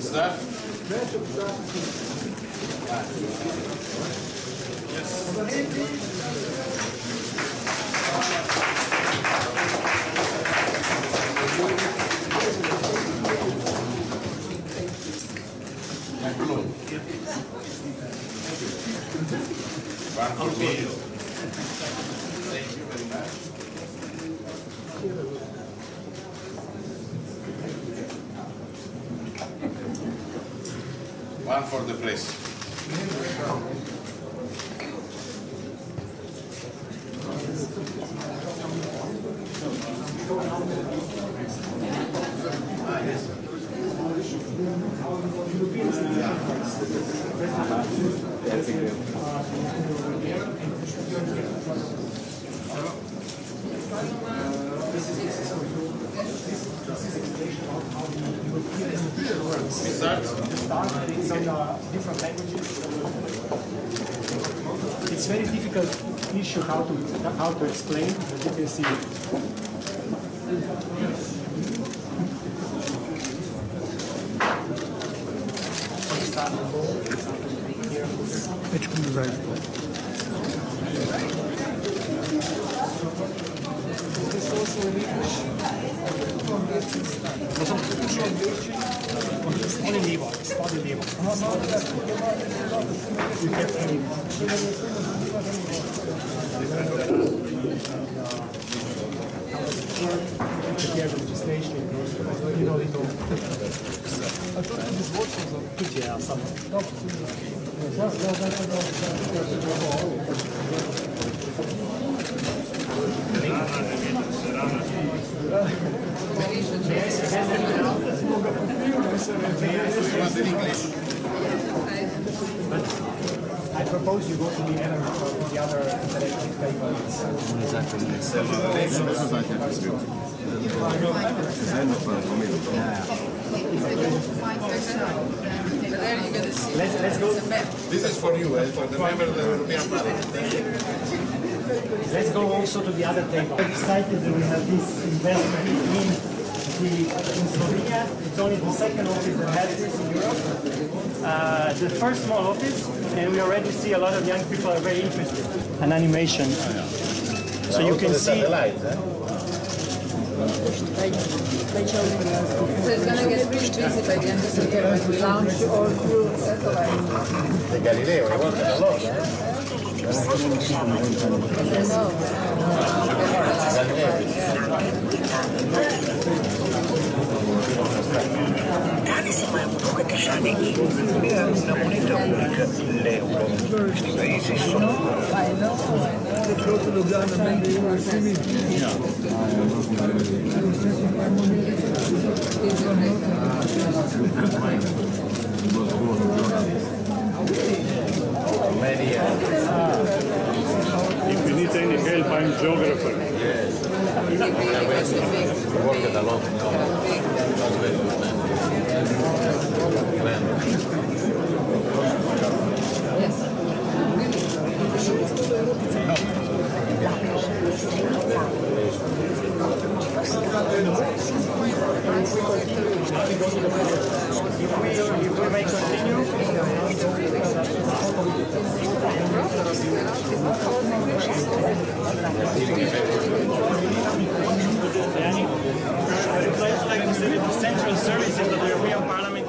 Start? One for video. Thank you very much. One for the press. It's on different languages. It's very difficult issue how to explain, as you can see. I propose you go to the other interactive paper. Let's go. This is for you, for the member of the European Parliament. Let's go also to the other table. I'm excited that we have this investment in Slovenia. It's only the second office that has this in Europe. The first small office, and we already see a lot of young people are very interested. An animation. So you can see. So it's going to get really busy by the end of the year when we launch all new satellites. The Galileo, I worked a lot. Carissima, poche casciate una moneta unica, l'euro. Questi paesi sono... Many years. If you need any help, I'm geographer. Yes. We worked a lot. That's very good, man. If we may continue. The central services of the European Parliament